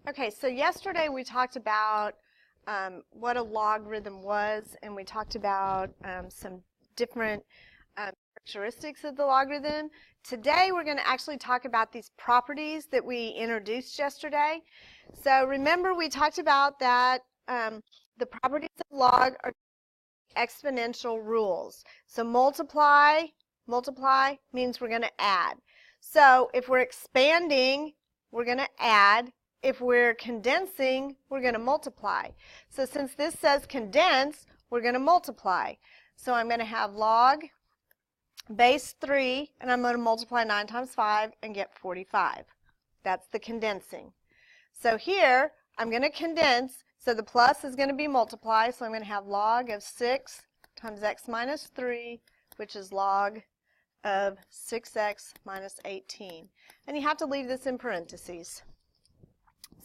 Okay, so yesterday we talked about what a logarithm was, and we talked about some different characteristics of the logarithm. Today we're going to actually talk about these properties that we introduced yesterday. So remember we talked about that the properties of log are exponential rules. So multiply means we're going to add. So if we're expanding, we're going to add. If we're condensing, we're going to multiply. So since this says condense, we're going to multiply. So I'm going to have log base 3, and I'm going to multiply 9 times 5 and get 45. That's the condensing. So here, I'm going to condense. So the plus is going to be multiply. So I'm going to have log of 6 times x minus 3, which is log of 6x minus 18. And you have to leave this in parentheses.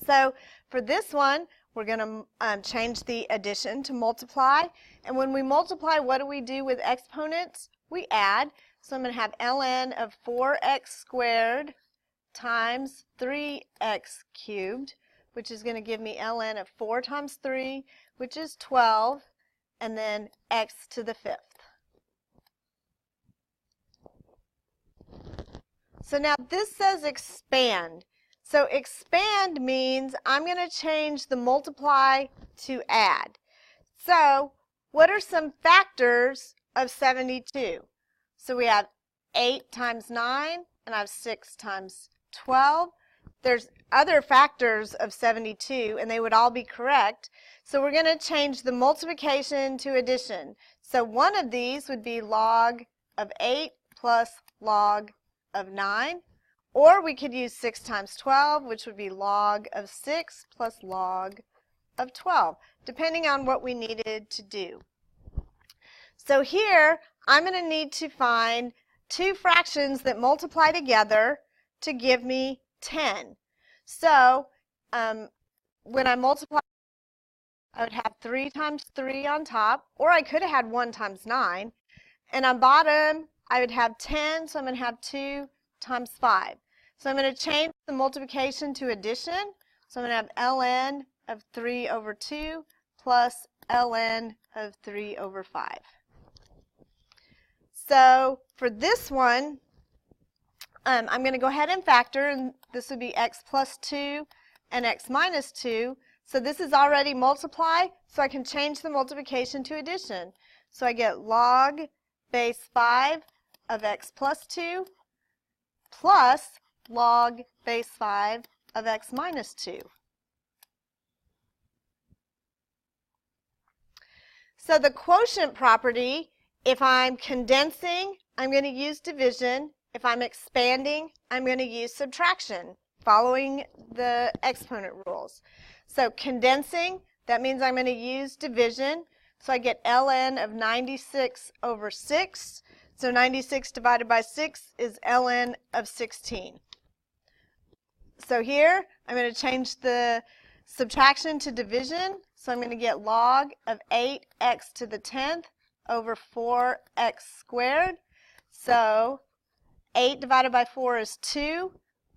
So for this one, we're going to change the addition to multiply. And when we multiply, what do we do with exponents? We add. So I'm going to have ln of 4x squared times 3x cubed, which is going to give me ln of 4 times 3, which is 12, and then x to the 5th. So now this says expand. So expand means I'm going to change the multiply to add. So what are some factors of 72? So we have 8 times 9, and I have 6 times 12. There's other factors of 72, and they would all be correct. So we're going to change the multiplication to addition. So one of these would be log of 8 plus log of 9. Or we could use 6 times 12, which would be log of 6 plus log of 12, depending on what we needed to do. So here, I'm going to need to find two fractions that multiply together to give me 10. So when I multiply, I would have 3 times 3 on top, or I could have had 1 times 9. And on bottom, I would have 10, so I'm going to have 2 times 5. So I'm going to change the multiplication to addition. So I'm going to have ln of 3 over 2 plus ln of 3 over 5. So for this one, I'm going to go ahead and factor, and this would be x plus 2 and x minus 2. So this is already multiply, so I can change the multiplication to addition. So I get log base 5 of x plus 2 plus log base 5 of x minus 2. So the quotient property, if I'm condensing, I'm going to use division. If I'm expanding, I'm going to use subtraction, following the exponent rules. So condensing, that means I'm going to use division. So I get ln of 96 over 6. So 96 divided by 6 is ln of 16. So here, I'm going to change the subtraction to division. So I'm going to get log of 8x to the 10th over 4x squared. So 8 divided by 4 is 2.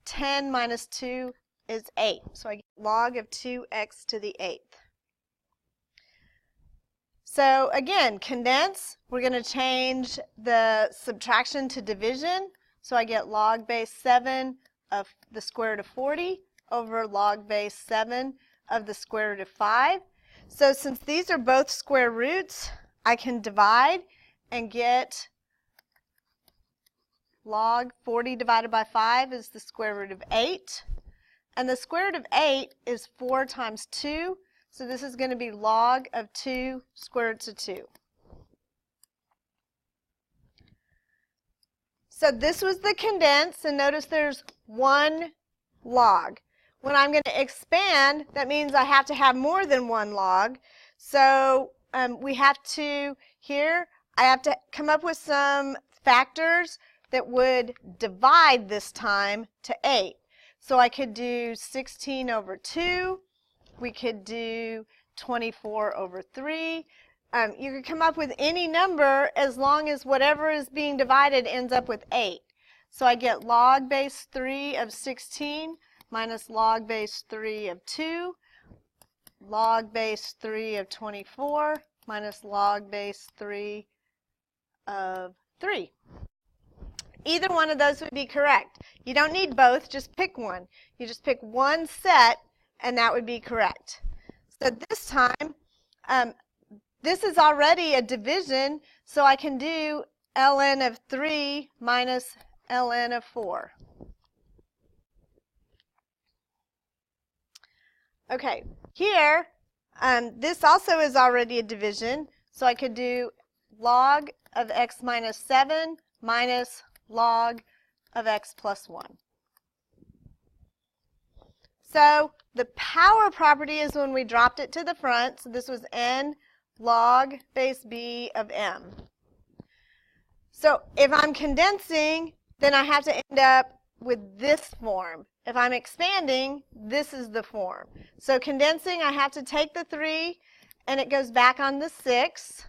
10 minus 2 is 8. So I get log of 2x to the 8th. So again, condense, we're going to change the subtraction to division. So I get log base 7 of the square root of 40 over log base 7 of the square root of 5. So since these are both square roots, I can divide and get log 40 divided by 5 is the square root of 8. And the square root of 8 is 4 times 2. So this is going to be log of 2 square roots of 2. So this was the condense, and notice there's one log. When I'm going to expand, that means I have to have more than one log. So we have to, here, I have to come up with some factors that would divide this time to 8. So I could do 16 over 2. We could do 24 over 3. You could come up with any number as long as whatever is being divided ends up with 8. So I get log base 3 of 16 minus log base 3 of 2, log base 3 of 24, minus log base 3 of 3. Either one of those would be correct. You don't need both, just pick one. You just pick one set, and that would be correct. So this time, this is already a division, so I can do ln of 3 minus ln of 4. Okay, here, this also is already a division, so I could do log of x minus 7 minus log of x plus 1. So the power property is when we dropped it to the front, so this was n log base b of m. So if I'm condensing, then I have to end up with this form. If I'm expanding, this is the form. So condensing, I have to take the 3, and it goes back on the 6.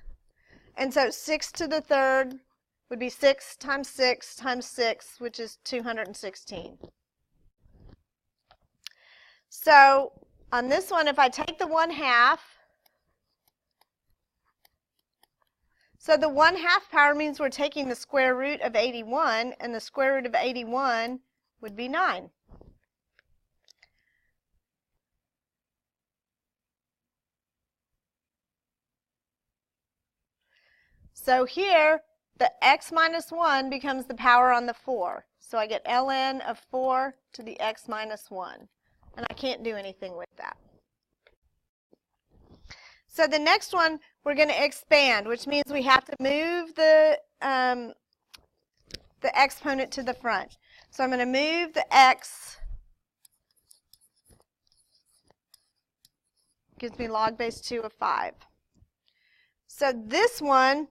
And so 6 to the third would be 6 times 6 times 6, which is 216. So on this one, if I take the 1/2, so the 1/2 power means we're taking the square root of 81, and the square root of 81 would be 9. So here, the x minus 1 becomes the power on the 4. So I get ln of 4 to the x minus 1. And I can't do anything with that. So the next one, we're going to expand, which means we have to move the exponent to the front. So I'm going to move the x, gives me log base 2 of 5. So this one,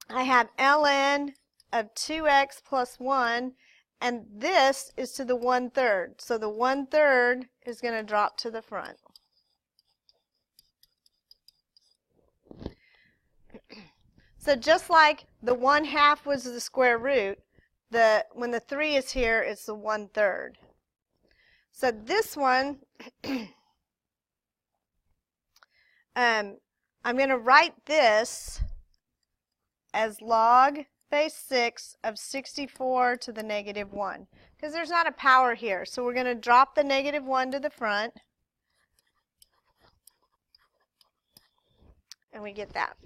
I have ln of 2x plus 1, and this is to the 1/3. So the 1/3 is going to drop to the front. So just like the 1/2 was the square root, when the 3 is here, it's the 1/3. So this one, I'm going to write this as log base 6 of 64 to the negative 1, because there's not a power here. So we're going to drop the negative 1 to the front, and we get that.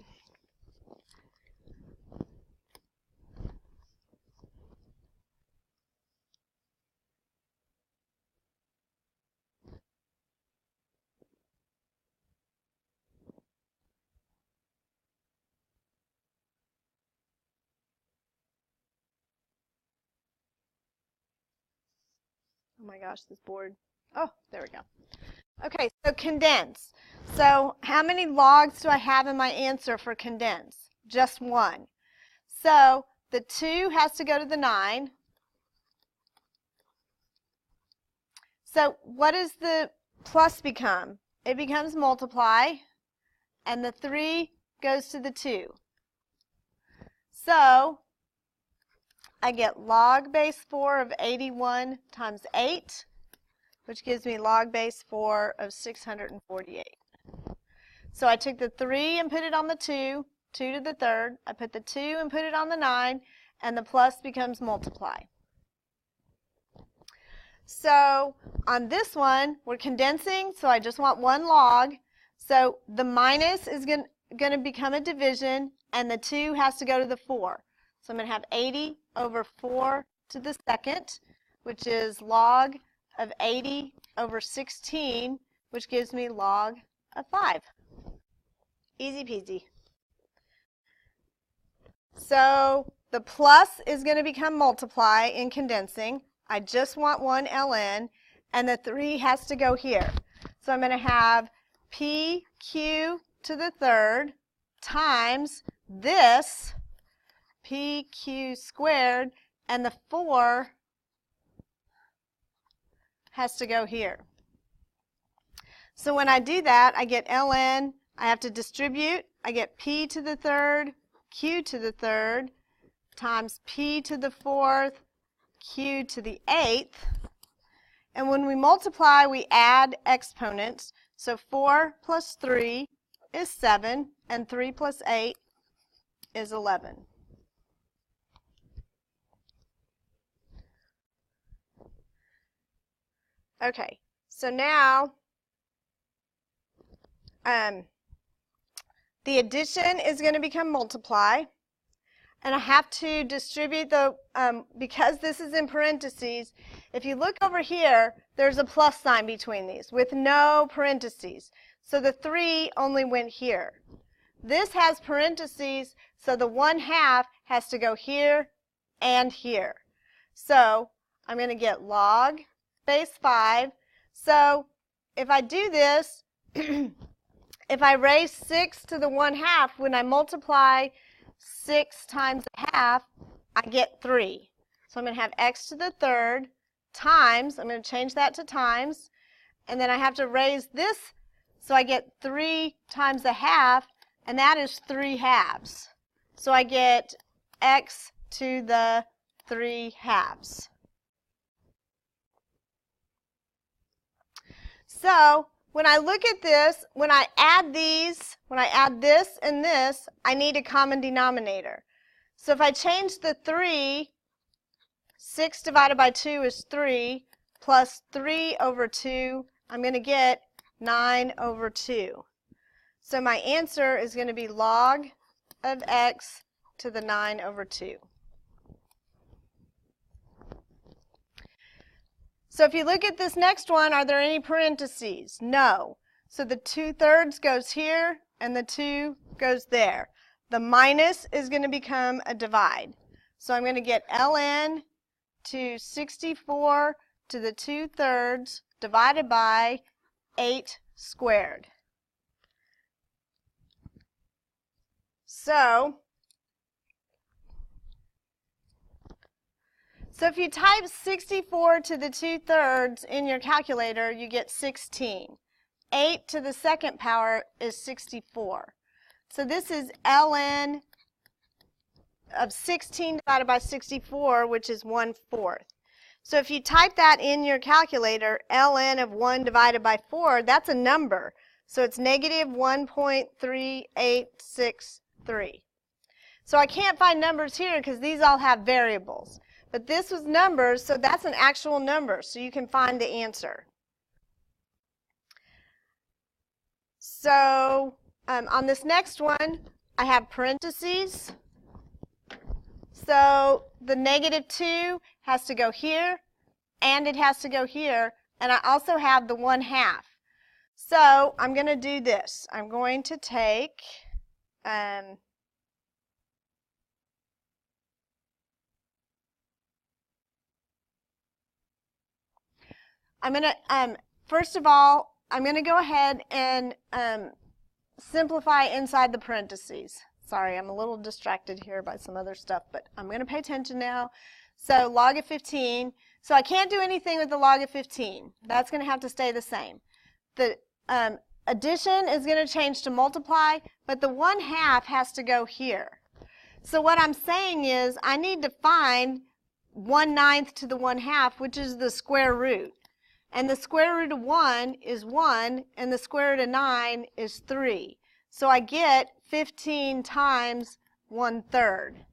Oh my gosh, this board. Oh, there we go. Okay, so condense. So how many logs do I have in my answer for condense? Just one. So the 2 has to go to the 9. So what does the plus become? It becomes multiply, and the 3 goes to the 2. So I get log base 4 of 81 times 8, which gives me log base 4 of 648. So I took the 3 and put it on the 2, 2 to the third. I put the 2 and put it on the 9, and the plus becomes multiply. So on this one, we're condensing, so I just want one log. So the minus is going to become a division, and the 2 has to go to the 4. So I'm going to have 80 over 4 to the second, which is log of 80 over 16, which gives me log of 5. Easy peasy. So the plus is going to become multiply in condensing. I just want one ln, and the 3 has to go here. So I'm going to have pq to the third times this pq squared, and the 4 has to go here. So when I do that, I get ln, I have to distribute, I get p to the third, q to the third, times p to the fourth, q to the 8th, And when we multiply, we add exponents. So 4 plus 3 is 7, and 3 plus 8 is 11. Okay, so now the addition is going to become multiply. And I have to distribute the, because this is in parentheses, if you look over here, there's a plus sign between these with no parentheses. So the 3 only went here. This has parentheses, so the 1/2 has to go here and here. So I'm going to get log base 5. So if I do this, if I raise 6 to the 1/2, when I multiply 6 times 1/2, I get 3. So I'm going to have x to the 3rd times, I'm going to change that to times, and then I have to raise this, so I get 3 times 1/2, and that is 3/2. So I get x to the 3/2. So when I look at this, when I add these, when I add this and this, I need a common denominator. So if I change the 3, 6 divided by 2 is 3, plus 3 over 2, I'm going to get 9 over 2. So my answer is going to be log of x to the 9 over 2. So if you look at this next one, are there any parentheses? No. So the 2/3 goes here, and the 2 goes there. The minus is going to become a divide. So I'm going to get ln to 64 to the 2/3 divided by 8 squared. So if you type 64 to the 2/3 in your calculator, you get 16. 8 to the 2nd power is 64. So this is ln of 16 divided by 64, which is 1/4. So if you type that in your calculator, ln of 1 divided by 4, that's a number. So it's negative 1.3863. So I can't find numbers here because these all have variables. But this was numbers, so that's an actual number, so you can find the answer. So on this next one, I have parentheses. So the negative 2 has to go here, and it has to go here, and I also have the 1/2. So I'm going to do this. I'm going to take first of all, I'm going to go ahead and simplify inside the parentheses. Sorry, I'm a little distracted here by some other stuff, but I'm going to pay attention now. So log of 15. So I can't do anything with the log of 15. That's going to have to stay the same. The addition is going to change to multiply, but the 1/2 has to go here. So what I'm saying is I need to find 1/9 to the 1/2, which is the square root. And the square root of 1 is 1, and the square root of 9 is 3. So I get 15 times 1/3.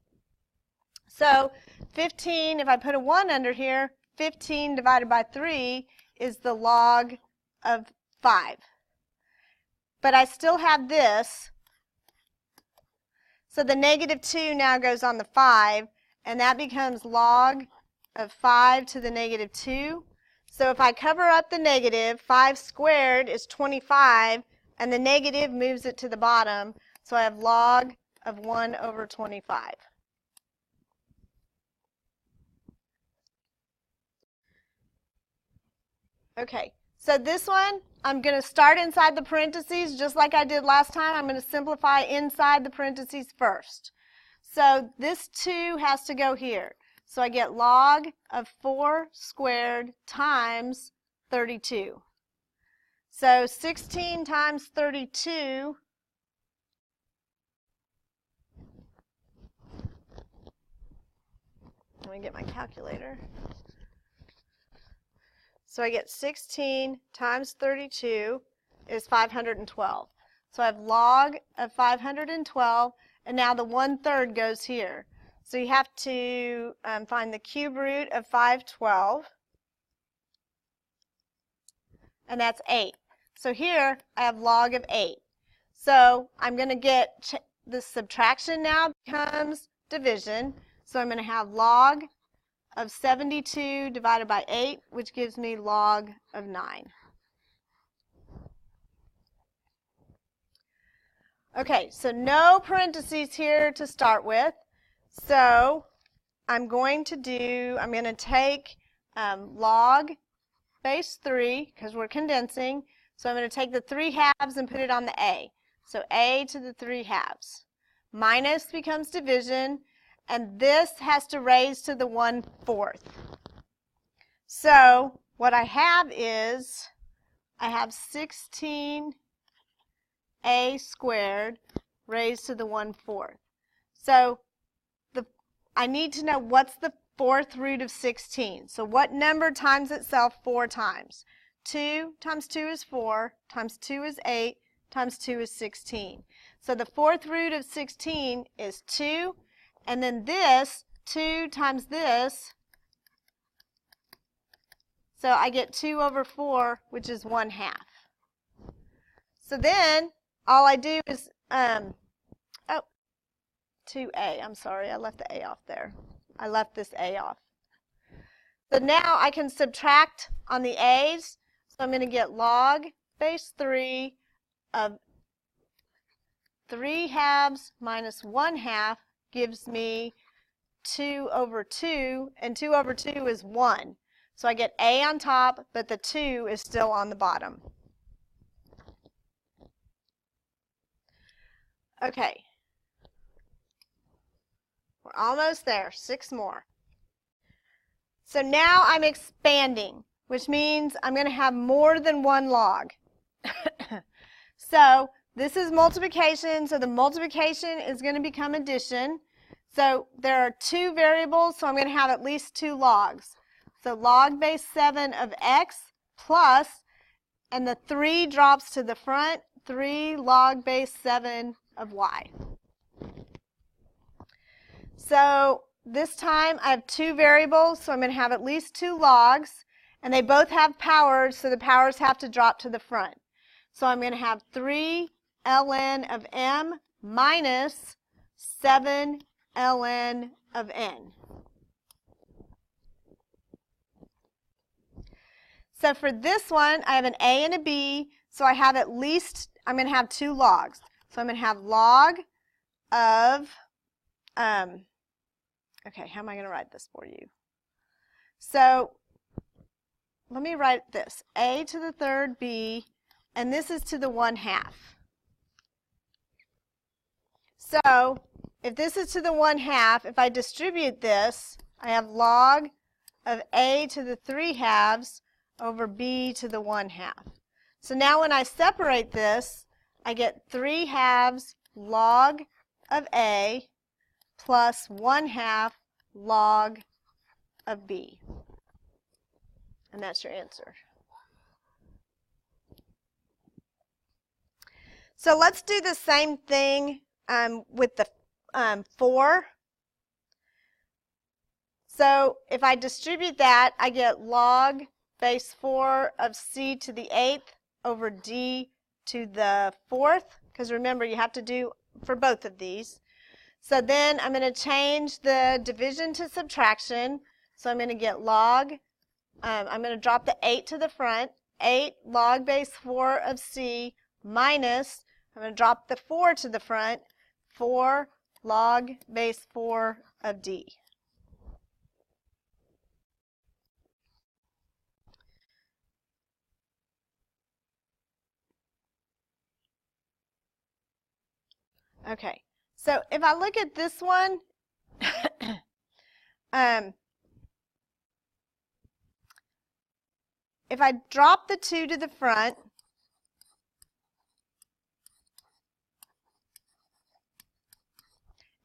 So 15, if I put a 1 under here, 15 divided by 3 is the log of 5. But I still have this. So the negative 2 now goes on the 5, and that becomes log of 5 to the negative 2. So if I cover up the negative, 5 squared is 25, and the negative moves it to the bottom. So I have log of 1 over 25. Okay, so this one, I'm going to start inside the parentheses just like I did last time. I'm going to simplify inside the parentheses first. So this 2 has to go here. So I get log of 4 squared times 32. So 16 times 32 let me get my calculator. So I get 16 times 32 is 512. So I have log of 512, and now the 1/3 goes here. So you have to find the cube root of 512, and that's 8. So here I have log of 8. So I'm going to get, the subtraction now becomes division. So I'm going to have log of 72 divided by 8, which gives me log of 9. Okay, so no parentheses here to start with. So I'm going to take log base 3, because we're condensing. So I'm going to take the 3/2 and put it on the a. So a to the 3/2. Minus becomes division, and this has to raise to the 1/4. So what I have is, I have 16a squared raised to the 1/4. So I need to know what's the 4th root of 16. So what number times itself 4 times? 2 times 2 is 4, times 2 is 8, times 2 is 16. So the 4th root of 16 is 2, and then this, 2 times this, so I get 2 over 4, which is 1/2. So then all I do is, 2a, I'm sorry, I left the a off there. I left this a off. So now I can subtract on the a's, so I'm going to get log base 3 of 3/2 minus 1/2 gives me 2 over 2, and 2 over 2 is 1. So I get a on top, but the 2 is still on the bottom. Okay. We're almost there. 6 more. So now I'm expanding, which means I'm going to have more than one log. So this is multiplication, so the multiplication is going to become addition. So there are 2 variables, so I'm going to have at least 2 logs. So log base 7 of x plus, and the 3 drops to the front, 3 log base 7 of y. So this time I have 2 variables, so I'm going to have at least 2 logs, and they both have powers, so the powers have to drop to the front. So I'm going to have 3 ln of m minus 7 ln of n. So for this one, I have an a and a b, so I have at least, I'm going to have 2 logs. So I'm going to have log of, okay, how am I going to write this for you? So let me write this, a to the 3rd b, and this is to the 1/2. So if this is to the 1/2, if I distribute this, I have log of a to the 3/2 over b to the 1/2. So now when I separate this, I get 3/2 log of a plus 1/2 log of b. And that's your answer. So let's do the same thing with the 4. So if I distribute that, I get log base 4 of c to the 8th over d to the 4th, because remember you have to do for both of these. So then I'm going to change the division to subtraction. So I'm going to get log, I'm going to drop the 8 to the front, 8 log base 4 of c minus, I'm going to drop the 4 to the front, 4 log base 4 of d. Okay, so if I look at this one, if I drop the 2 to the front,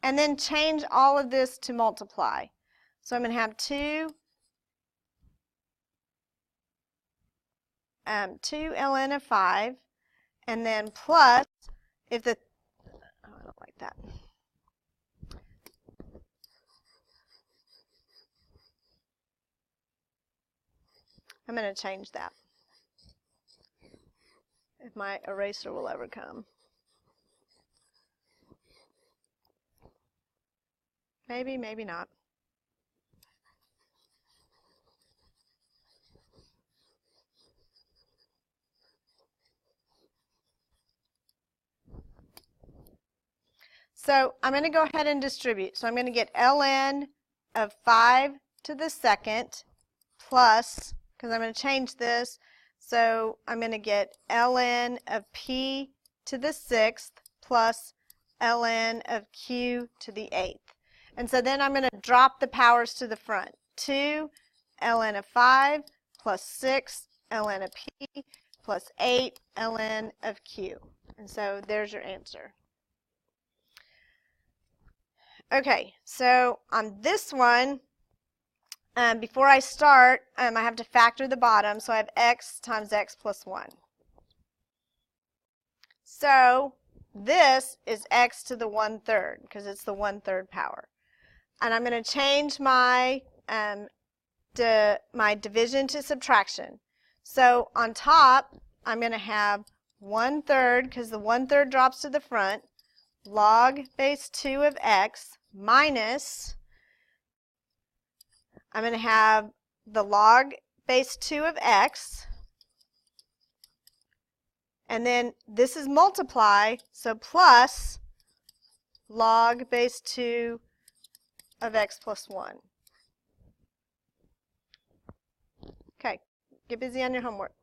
and then change all of this to multiply. So I'm going to have 2 2 ln of 5, and then plus, if the, oh, I don't like that. I'm going to change that, if my eraser will ever come. Maybe, maybe not. So I'm going to go ahead and distribute. So I'm going to get ln of 5 to the second plus, because I'm going to change this, so I'm going to get ln of p to the 6th plus ln of q to the 8th. And so then I'm going to drop the powers to the front. 2 ln of 5 plus 6 ln of p plus 8 ln of q. And so there's your answer. Okay, so on this one, before I start, I have to factor the bottom, so I have x times x plus 1. So this is x to the 1/3, because it's the 1/3 power. And I'm going to change my, my division to subtraction. So on top, I'm going to have 1/3, because the 1/3 drops to the front, log base 2 of x minus, I'm going to have the log base 2 of x, and then this is multiply, so plus log base 2 of x plus 1. Okay, get busy on your homework.